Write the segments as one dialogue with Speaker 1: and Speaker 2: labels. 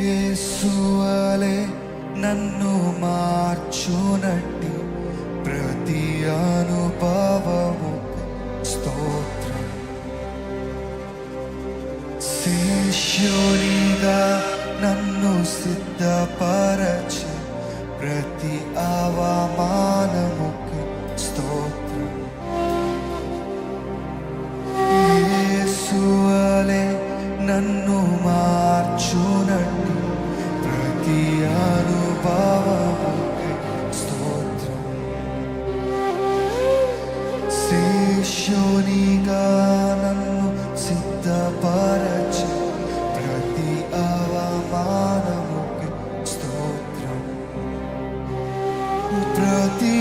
Speaker 1: యేసువలే నన్ను మార్చునట్టి ప్రతి అనుభవము స్తోత్రం. శిష్యునిగా నన్ను సిద్ధపరచి ప్రతి అవమానముకి స్తోత్రం. యేసువలే నన్ను మార్చునట్టి ప్రతి అనుభవముకి స్తోత్రం. శిష్యునిగా నన్ను సిద్ధపరచి ప్రతి అవమానముకి స్తోత్రం. ప్రతి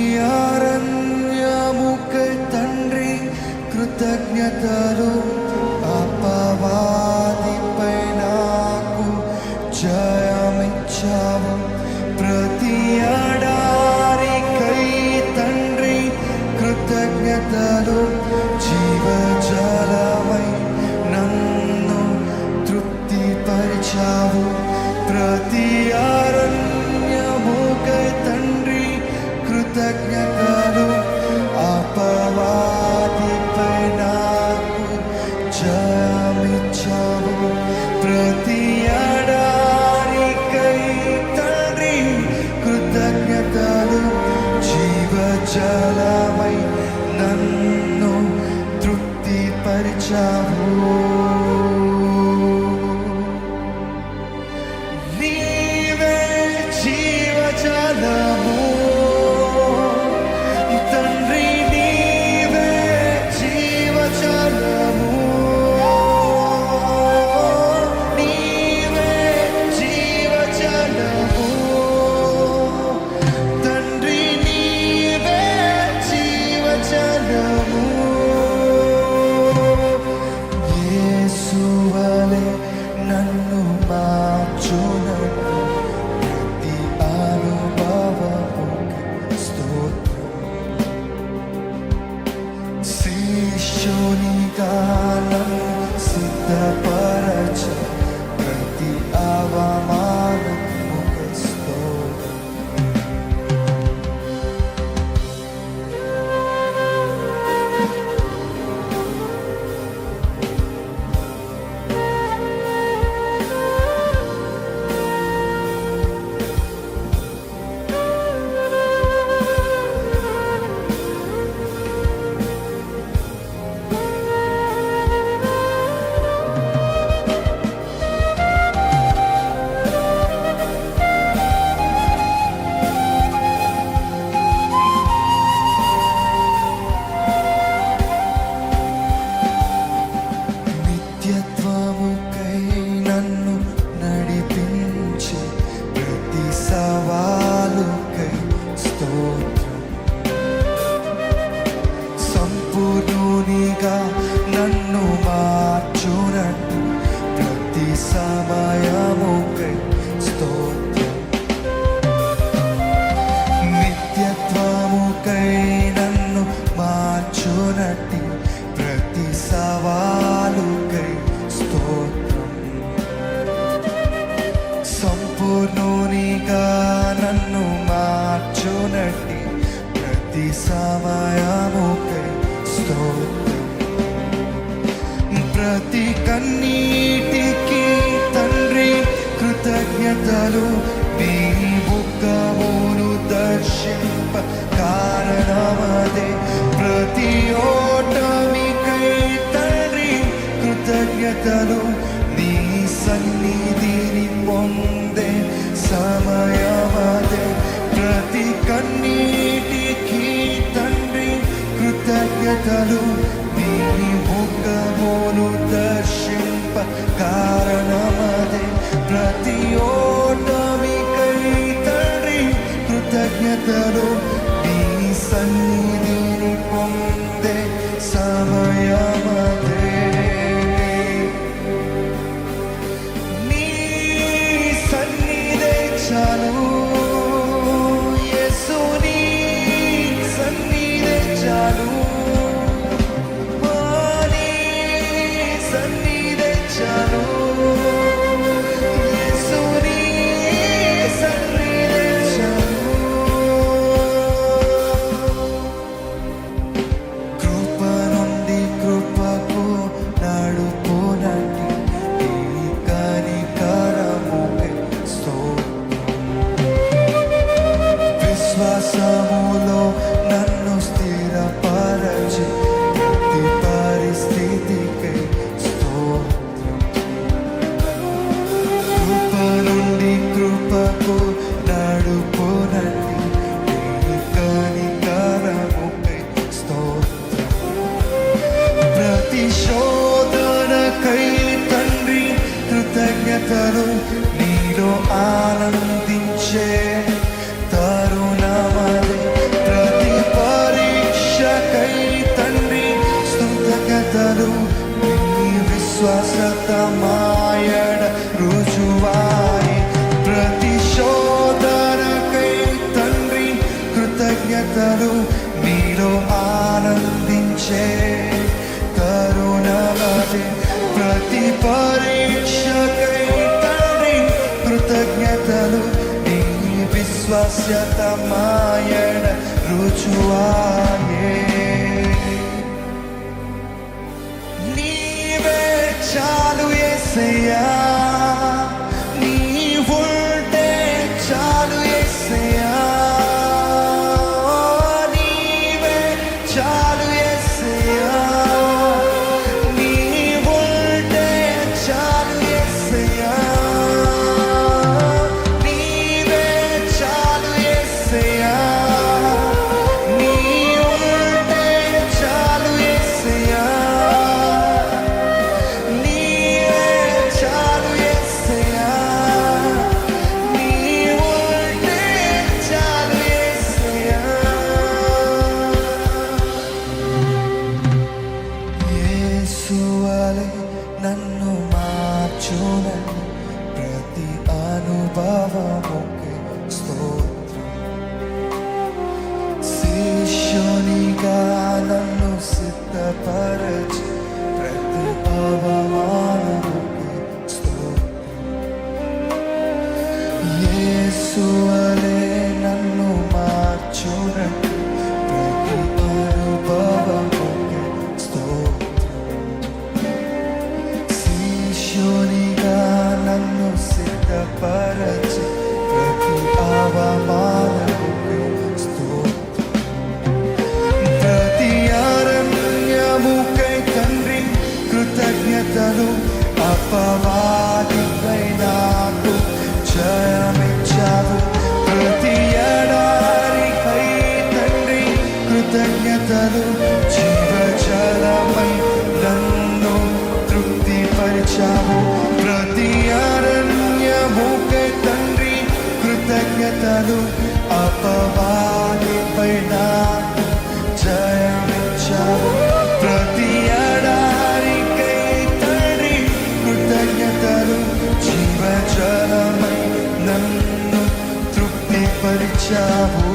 Speaker 1: అరణ్యముకై తండ్రి కృతజ్ఞతలు. అపవాదిపై నాకు జయమిచ్చావు. ప్రతి అడారికై తండ్రి కృతజ్ఞతలు. జీవజలమై నన్ను తృప్తిపరిచావు. ప్రతి అరణ్యముకై తండ్రి కృతజ్ఞతలు. అపవాదిపై నాకు జయమిచ్చావు. ప్రతి అడారికై తండ్రి కృతజ్ఞతలు. జీవజలమై నన్ను తృప్తిపరిచావు. నీవే జీవజలము తండ్రి, నీవే జీవజలము. నీవే జీవజలము తండ్రి, నీవే జీవజలము. యేసువలే నన్ను మార్చునట్టి ప్రతి అనుభవముకి స్తోత్రం. శిష్యునిగా నన్ను సిద్ధపరచి ప్రతి అవమానముకి స్తోత్రం. నిత్యత్వముకై నన్ను నడిపించి ప్రతి సవాలుకై స్తోత్రం. సంపూర్ణునిగా నన్ను మార్చునట్టు ప్రతి సమయముకై స్తోత్రం. నిత్యత్వముకై నన్ను మార్చునట్టి ప్రతి సవాలుకై స్తోత్రం. సంపూర్ణునిగా నన్ను మార్చునట్టి ప్రతి సమయముకై స్తోత్రం. ప్రతి కన్నీటికి తండ్రి కృతజ్ఞతలు. నీ ముఖమును దర్శింప కారణమదే. ప్రతి ఓటమికై తండ్రి కృతజ్ఞతలు. నీ సన్నిధిని పొందే సమయమదే. ప్రతి కన్నీటికి తండ్రి కృతజ్ఞతలు. నీ ముఖమును దర్శింప కారణమదే. ప్రతి ఓటమికై తండ్రి కృతజ్ఞతలు. నీ సన్నిధిని పొందే సమయమదే. నీ సన్నిధే చాలు యేసు, నీ సన్నిధే చాలు. నీ సన్నిధే చాలు యేసు, నీ మాయడ రుజువాయి ప్రతి శోధనకై తండ్రి కృతజ్ఞతలు నీలో ఆనందించే కరుణమదే ప్రతి పరీక్షకై తండ్రి కృతజ్ఞతలు నీ విశ్వాస్యత మాయడ రుజువాయే నీవే చాలు యేసయ్యా నీ ఉంటే చాలు యేసయ్యా నీవే చాలు యేసయ్యా నీ ఉంటే చాలు యేసయ్యా నీవే చాలు యేసయ్యా నీ ఉంటే చాలు యేసయ్యా నీవే చాలు యేసయ్యా నీ ఉంటే చాలు యేసయ్యా యేసువలే నన్ను మార్చునని ప్రతి అనుభవముకే స్తోత్రం శిష్యునిగా నన్ను సిద్ధపరచి ప్రతి అవమానముకే స్తోత్రం యేసువలే నన్ను మార్చునని ప్రతి అనుభవముకే స్తోత్రం శిష్యునిగా నన్ను సిద్ధపరచి ప్రతి అవమానముకే స్తోత్రం ప్రతి అరణ్యముకై తండ్రి కృతజ్ఞతలు అపవాదిపై నాకు జయమిచ్చావు ప్రతి ఎడారికై తండ్రి కృతజ్ఞతలు జీవజలమై నన్ను తృప్తిపరిచావు ప్రతి అరణ్యముకై తండ్రి కృతజ్ఞతలు అపవాదిపై నాకు జయమిచ్చావు ప్రతి ఎడారికై తండ్రి కృతజ్ఞతలు జీవజలమై నన్ను తృప్తిపరిచావు